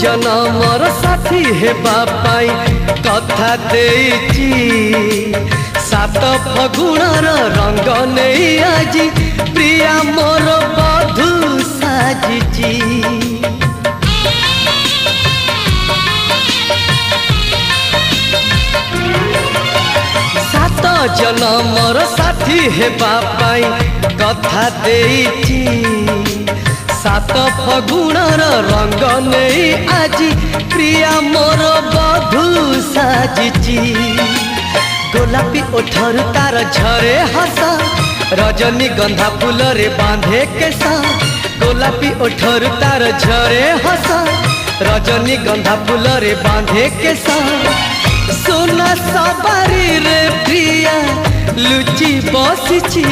जनमर साथी हेबा पाई कथा देइची सात फगुणर रंग नहीं आजी प्रिया मोर बधू साजिची सात जनमर साथी हेबा पाई कथा देइची सात फगुणर रंग नहीं आजी प्रिया मोर बधू साजिची गोलापी ओठरू तार झरे हस रजनी गंधा फूल रे बांधे केसा गोलापी ओठरू तार झरे हस रजनी गंधा फूल रे बांधे केसा सोना सवारी रे प्रिया लुची बसिची